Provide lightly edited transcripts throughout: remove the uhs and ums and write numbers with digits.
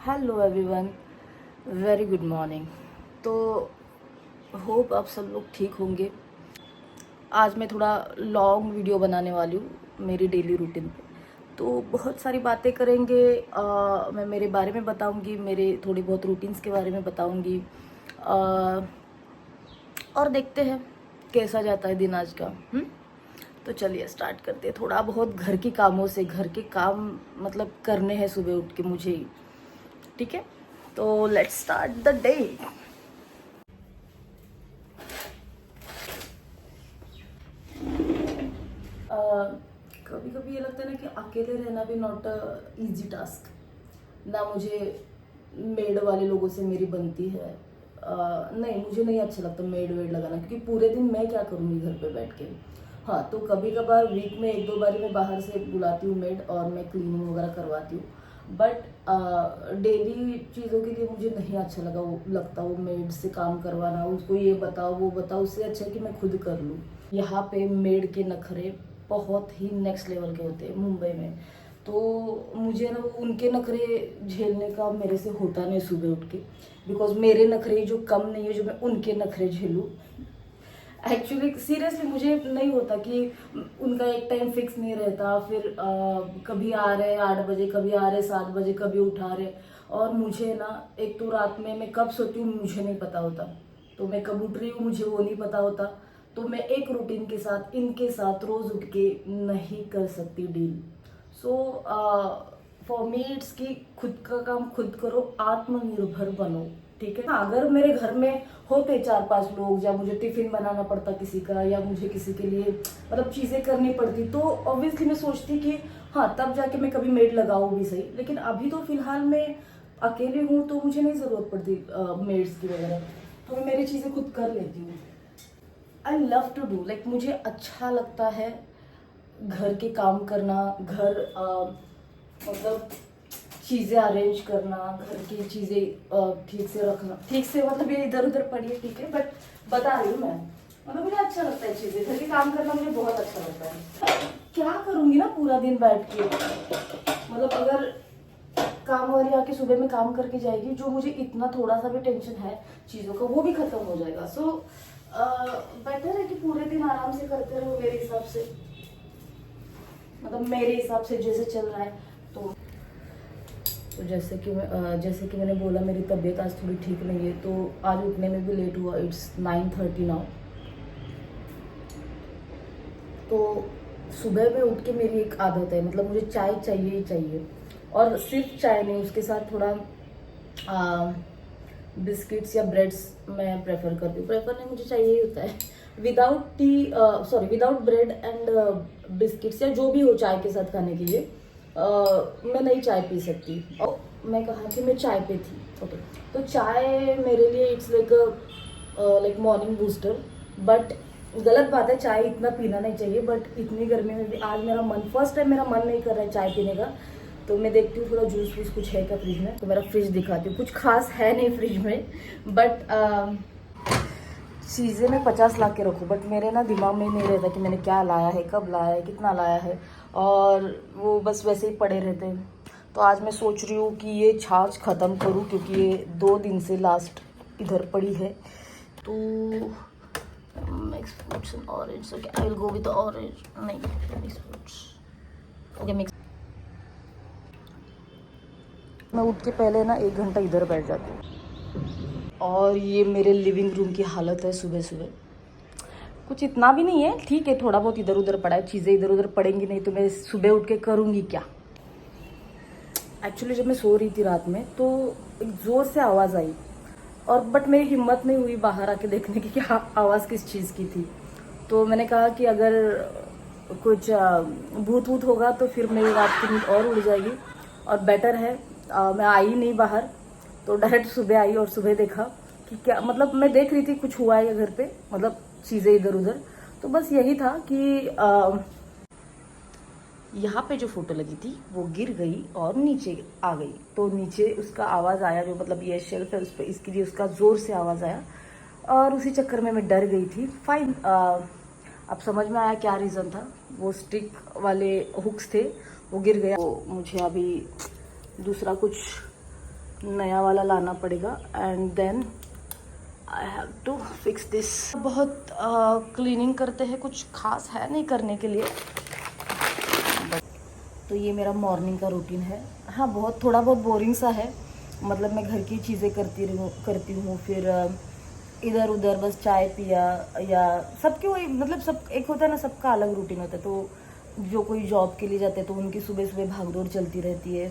Hello everyone, very good morning. तो hope आप सब लोग ठीक होंगे। आज मैं थोड़ा लॉन्ग वीडियो बनाने वाली हूँ मेरी डेली रूटीन पे। तो बहुत सारी बातें करेंगे। मैं मेरे बारे में बताऊँगी, मेरे थोड़ी बहुत रूटीन्स के बारे में बताऊँगी। और देखते हैं कैसा जाता है दिन आज का। तो चलिए स्टार्ट करते हैं। थोड़ा बहुत घर के कामों से, घर के काम मतलब करने हैं सुबह उठ के मुझे ही। ठीक है, तो लेट्स स्टार्ट द डे। कभी कभी ये लगता है ना कि अकेले रहना भी नॉट अ इजी टास्क। ना मुझे मेड वाले लोगों से मेरी बनती है। नहीं, मुझे नहीं अच्छा लगता मेड वेड लगाना, क्योंकि पूरे दिन मैं क्या करूँगी घर पे बैठ के। हाँ, तो कभी कभार वीक में एक दो बार मैं बाहर से बुलाती हूँ मेड और मैं क्लीनिंग वगैरह करवाती हूँ। बट डेली चीज़ों के लिए मुझे नहीं अच्छा लगता वो मेड से काम करवाना, उसको ये बताओ वो बताओ। उससे अच्छा है कि मैं खुद कर लूँ। यहाँ पे मेड के नखरे बहुत ही नेक्स्ट लेवल के होते हैं मुंबई में। तो मुझे ना वो उनके नखरे झेलने का मेरे से होता नहीं सुबह उठ के। बिकॉज मेरे नखरे जो कम नहीं है जो मैं उनके नखरे झेलूँ। एक्चुअली सीरियसली मुझे नहीं होता कि उनका एक टाइम फिक्स नहीं रहता। फिर कभी आ रहे 8 बजे, कभी आ रहे 7 बजे, कभी उठा रहे। और मुझे ना एक तो रात में मैं कब सोती हूँ मुझे नहीं पता होता। तो मैं कब उठ रही हूँ मुझे वो नहीं पता होता। तो मैं एक रूटीन के साथ इनके साथ रोज उठ के नहीं कर सकती deal. So for me it's की खुद का काम खुद करो, आत्मनिर्भर बनो। ठीक है, अगर मेरे घर में होते 4-5 लोग, या मुझे टिफिन बनाना पड़ता किसी का, या मुझे किसी के लिए मतलब चीजें करनी पड़ती, तो ऑब्वियसली मैं सोचती कि हाँ तब जाके मैं कभी मेड लगाऊं भी सही। लेकिन अभी तो फिलहाल मैं अकेले हूँ तो मुझे नहीं जरूरत पड़ती मेड्स की वगैरह। तो मैं मेरी चीजें खुद कर लेती हूँ। I love to do, like मुझे अच्छा लगता है घर के काम करना। घर मतलब चीज़ें अरेंज करना, घर की चीज़ें ठीक से रखना। ठीक से मतलब ये इधर उधर पड़ी है, ठीक है, बट बता रही हूँ मैं। मतलब मुझे अच्छा लगता है चीज़ें, घर के काम करना मुझे बहुत अच्छा लगता है। क्या करूँगी ना पूरा दिन बैठ के। मतलब अगर काम वाली आके सुबह में काम करके जाएगी, जो मुझे इतना थोड़ा सा भी टेंशन है चीज़ों का वो भी खत्म हो जाएगा। सो बेटर है कि पूरे दिन आराम से करते रहो मेरे हिसाब से। मतलब मेरे हिसाब से जैसे चल रहा है। तो जैसे कि मैंने बोला, मेरी तबीयत आज थोड़ी ठीक नहीं है, तो आज उठने में भी लेट हुआ। It's 9:30 now. तो सुबह में उठ के मेरी एक आदत है, मतलब मुझे चाय चाहिए ही चाहिए। और सिर्फ चाय नहीं, उसके साथ थोड़ा बिस्किट्स या ब्रेड्स मैं प्रेफर करती हूँ। प्रेफर नहीं, मुझे चाहिए ही होता है। Without T, without bread and biscuits या जो भी हो चाय के साथ खाने के लिए, मैं नहीं चाय पी सकती। और मैं कहा कि मैं चाय पे थी। ओके, तो चाय मेरे लिए it's like morning booster. But गलत बात है, चाय इतना पीना नहीं चाहिए। बट इतनी गर्मी में भी आज मेरा मन, फर्स्ट टाइम मेरा मन नहीं कर रहा है चाय पीने का। तो मैं देखती हूँ थोड़ा जूस वूस कुछ है क्या फ्रिज में। तो मेरा फ्रिज दिखाती हूँ, कुछ खास है नहीं फ्रिज में। बट चीज़ें मैं 50 ला के रखूँ, बट मेरे ना दिमाग में नहीं रहता कि मैंने क्या लाया है, कब लाया है, कितना लाया है। और वो बस वैसे ही पड़े रहते हैं। तो आज मैं सोच रही हूँ कि ये छाछ ख़त्म करूँ, क्योंकि ये 2 दिन से लास्ट इधर पड़ी है। तो mix fruits and orange. Okay, I will go with orange. नहीं, मिक्स फ्रूट्स। Okay, mix. मैं उठ के पहले ना 1 घंटा इधर बैठ जाती हूँ। और ये मेरे लिविंग रूम की हालत है सुबह सुबह। कुछ इतना भी नहीं है, ठीक है, थोड़ा बहुत इधर उधर पड़ा है। चीज़ें इधर उधर पड़ेंगी नहीं तो मैं सुबह उठ के करूँगी क्या। एक्चुअली जब मैं सो रही थी रात में, तो एक ज़ोर से आवाज़ आई। और बट मेरी हिम्मत नहीं हुई बाहर आके देखने की कि आवाज़ किस चीज़ की थी। तो मैंने कहा कि अगर कुछ भूत वूत होगा तो फिर मेरी रात की नींद और उड़ जाएगी। और बेटर है मैं आई नहीं बाहर, तो डायरेक्ट सुबह आई और सुबह देखा कि क्या, मतलब मैं देख रही थी कुछ हुआ है घर पे, मतलब चीज़ें इधर उधर। तो बस यही था कि यहाँ पे जो फोटो लगी थी वो गिर गई और नीचे आ गई। तो नीचे उसका आवाज़ आया, जो मतलब ये शेल्फ है उस पर, इसके लिए उसका ज़ोर से आवाज़ आया। और उसी चक्कर में मैं डर गई थी। फाइन, अब समझ में आया क्या रीज़न था। वो स्टिक वाले हुक्स थे, वो गिर गया। तो मुझे अभी दूसरा कुछ नया वाला लाना पड़ेगा and then I have to fix this. बहुत क्लीनिंग करते हैं, कुछ खास है नहीं करने के लिए। तो ये मेरा मॉर्निंग का रूटीन है। हाँ, बहुत थोड़ा बहुत बोरिंग सा है, मतलब मैं घर की चीज़ें करती हूँ, फिर इधर उधर बस चाय पिया, या सबके वही, मतलब सब एक होता है ना, सबका अलग रूटीन होता है। तो जो कोई जॉब के लिए जाते हैं तो उनकी सुबह सुबह भागदौड़ चलती रहती है,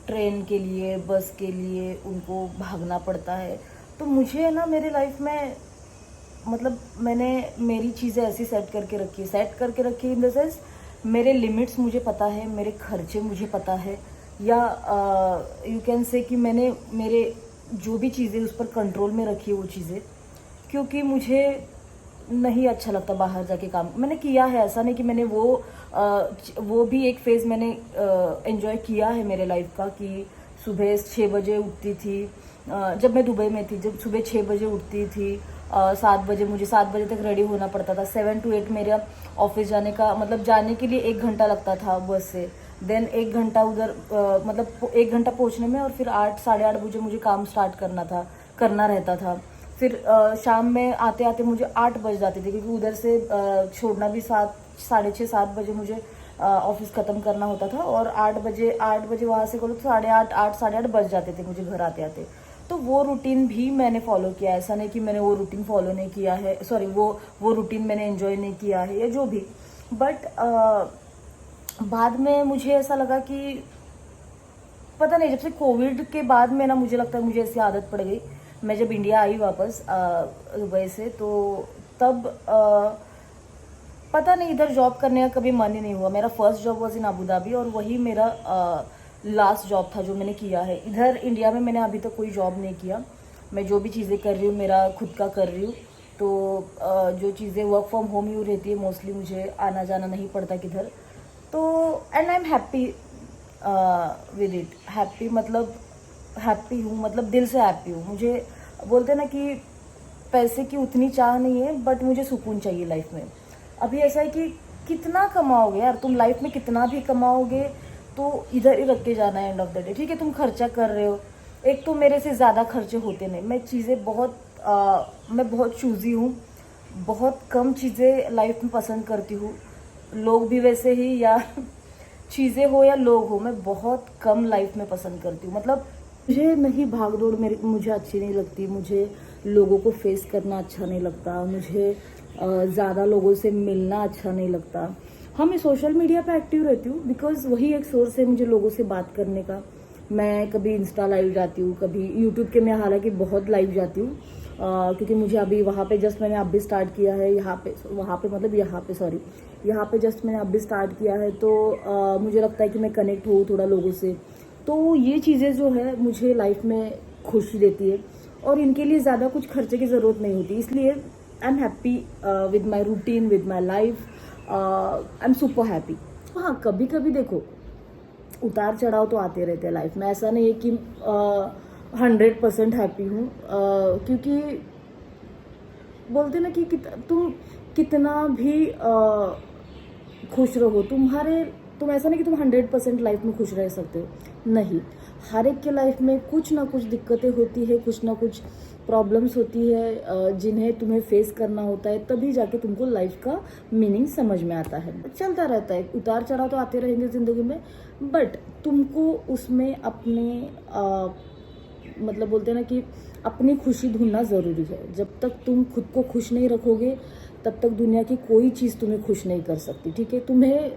ट्रेन के लिए, बस के लिए उनको भागना पड़ता है। तो मुझे ना मेरे लाइफ में, मतलब मैंने मेरी चीज़ें ऐसी सेट करके रखी इन द सेंस, मेरे लिमिट्स मुझे पता है, मेरे खर्चे मुझे पता है, या यू कैन से कि मैंने मेरे जो भी चीज़ें उस पर कंट्रोल में रखी है वो चीज़ें, क्योंकि मुझे नहीं अच्छा लगता बाहर जाके काम। मैंने किया है, ऐसा नहीं कि मैंने वो भी एक फेज़ मैंने एंजॉय किया है मेरे लाइफ का, कि सुबह 6 बजे उठती थी, जब मैं दुबई में थी, जब सुबह 6 बजे उठती थी, 7 बजे मुझे 7 बजे तक रेडी होना पड़ता था। 7 to 8 मेरा ऑफिस जाने का, मतलब जाने के लिए 1 घंटा लगता था बस से, देन 1 घंटा उधर, मतलब 1 घंटा पहुंचने में, और फिर 8 साढ़े 8 बजे मुझे काम स्टार्ट करना रहता था। फिर शाम में आते आते मुझे 8 बज जाते थे, क्योंकि उधर से छोड़ना भी 7 साढ़े 6 7 बजे मुझे ऑफिस ख़त्म करना होता था, और 8 बजे वहाँ से करो तो 8:30 साढ़े 8 बज जाते थे मुझे घर आते आते। तो वो रूटीन भी मैंने फॉलो किया, ऐसा नहीं कि मैंने वो रूटीन फॉलो नहीं किया है, सॉरी, वो रूटीन मैंने एंजॉय नहीं किया है या जो भी। बट बाद में मुझे ऐसा लगा कि पता नहीं, जब से कोविड के बाद में ना, मुझे लगता है मुझे ऐसी आदत पड़ गई। मैं जब इंडिया आई वापस दुबई से, तो तब पता नहीं, इधर जॉब करने का कभी मन ही नहीं हुआ। मेरा first job was in Abu Dhabi, और वही मेरा लास्ट जॉब था जो मैंने किया है। इधर इंडिया में मैंने अभी तक कोई जॉब नहीं किया। मैं जो भी चीज़ें कर रही हूँ मेरा खुद का कर रही हूँ। तो जो चीज़ें वर्क फ्रॉम होम ही रहती है मोस्टली, मुझे आना जाना नहीं पड़ता किधर। तो and I am happy with it. Happy मतलब हैप्पी हूँ, मतलब दिल से हैप्पी हूँ। मुझे बोलते हैं ना कि पैसे की उतनी चाह नहीं है, बट मुझे सुकून चाहिए लाइफ में। अभी ऐसा है कि कितना कमाओगे यार तुम लाइफ में, कितना भी कमाओगे तो इधर ही रख के जाना है एंड ऑफ द डे। ठीक है, तुम खर्चा कर रहे हो, एक तो मेरे से ज़्यादा खर्चे होते नहीं। मैं चीज़ें मैं बहुत चूज़ी हूँ, बहुत कम चीज़ें लाइफ में पसंद करती हूँ। लोग भी वैसे ही, या चीज़ें हो या लोग हो, मैं बहुत कम लाइफ में पसंद करती हूँ। मतलब मुझे नहीं, भाग दौड़ मुझे अच्छी नहीं लगती। मुझे लोगों को फेस करना अच्छा नहीं लगता। मुझे ज़्यादा लोगों से मिलना अच्छा नहीं लगता। हाँ, मैं सोशल मीडिया पे एक्टिव रहती हूँ, बिकॉज वही एक सोर्स है मुझे लोगों से बात करने का। मैं कभी इंस्टा लाइव जाती हूँ, कभी यूट्यूब के, मैं हालांकि बहुत लाइव जाती हूँ, क्योंकि मुझे अभी वहाँ पे जस्ट मैंने अभी स्टार्ट किया है, यहाँ पे जस्ट मैंने अभी स्टार्ट किया है। तो मुझे लगता है कि मैं कनेक्ट हूँ थोड़ा लोगों से। तो ये चीज़ें जो है मुझे लाइफ में खुशी देती है, और इनके लिए ज़्यादा कुछ खर्चे की ज़रूरत नहीं होती। इसलिए I am happy with my routine, with my life. I am super happy. हाँ, कभी कभी देखो उतार चढ़ाव तो आते रहते हैं लाइफ में। ऐसा नहीं है कि 100% हैप्पी हूँ, क्योंकि बोलते ना कि तुम कितना भी खुश रहो, तुम ऐसा नहीं कि तुम 100% लाइफ में खुश रह सकते हो। नहीं, हर एक के लाइफ में कुछ ना कुछ दिक्कतें होती है, कुछ ना कुछ प्रॉब्लम्स होती है, जिन्हें तुम्हें फेस करना होता है, तभी जाके तुमको लाइफ का मीनिंग समझ में आता है। चलता रहता है, उतार चढ़ाव तो आते रहेंगे ज़िंदगी में, बट तुमको उसमें अपने मतलब बोलते हैं ना कि अपनी खुशी ढूंढना ज़रूरी है। जब तक तुम खुद को खुश नहीं रखोगे, तब तक दुनिया की कोई चीज़ तुम्हें खुश नहीं कर सकती। ठीक है, तुम्हें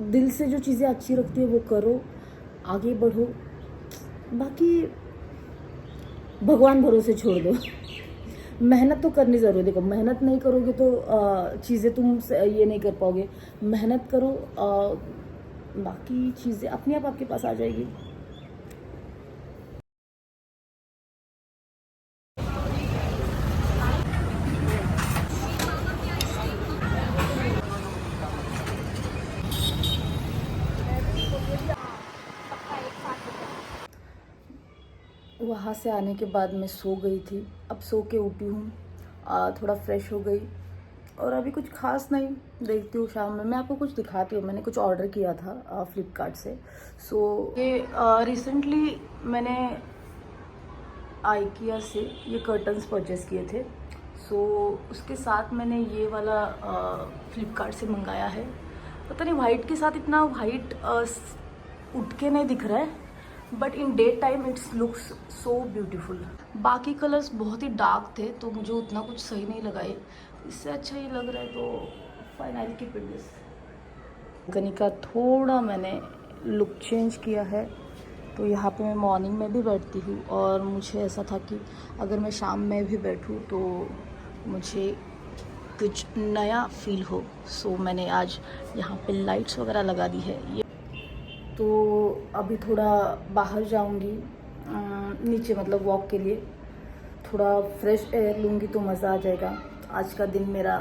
दिल से जो चीज़ें अच्छी लगती है वो करो, आगे बढ़ो, बाकी भगवान भरोसे छोड़ दो। मेहनत तो करनी ज़रूरी है। देखो, मेहनत नहीं करोगे तो चीज़ें तुम ये नहीं कर पाओगे। मेहनत करो, बाकी चीज़ें अपने आप आपके पास आ जाएगी। वहाँ से आने के बाद मैं सो गई थी, अब सो के उठी हूँ, थोड़ा फ्रेश हो गई, और अभी कुछ खास नहीं, देखती हूँ शाम में मैं आपको कुछ दिखाती हूँ। मैंने कुछ ऑर्डर किया था फ्लिपकार्ट से। सो ये रिसेंटली मैंने आइकिया से ये कर्टन्स परचेज़ किए थे। सो उसके साथ मैंने ये वाला फ्लिपकार्ट से मंगाया है। पता नहीं वाइट के साथ इतना वाइट उठ के नहीं दिख रहा है, but in day time it's looks so beautiful. बाकी कलर्स बहुत ही डार्क थे तो मुझे उतना कुछ सही नहीं लगा ये, इससे अच्छा ये लग रहा है तो fine I will keep it this. गनी का थोड़ा मैंने लुक चेंज किया है। तो यहाँ पे मैं मॉर्निंग में भी बैठती हूँ और मुझे ऐसा था कि अगर मैं शाम में भी बैठूँ तो मुझे कुछ नया फील हो। सो मैंने आज यहाँ पे लाइट्स वगैरह लगा दी है। ये तो अभी थोड़ा बाहर जाऊँगी नीचे, मतलब वॉक के लिए, थोड़ा फ्रेश एयर लूँगी तो मज़ा आ जाएगा। आज का दिन मेरा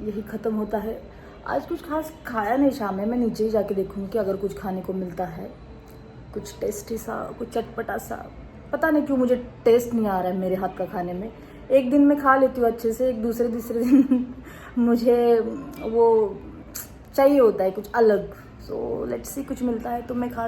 यही ख़त्म होता है। आज कुछ खास खाया नहीं शाम में, मैं नीचे ही जाके देखूँगी कि अगर कुछ खाने को मिलता है, कुछ टेस्टी सा, कुछ चटपटा सा। पता नहीं क्यों मुझे टेस्ट नहीं आ रहा है मेरे हाथ का खाने में। एक दिन मैं खा लेती हूँ अच्छे से, एक दूसरे दिन मुझे वो चाहिए होता है कुछ अलग। सो लेट्स सी कुछ मिलता है तो मैं खा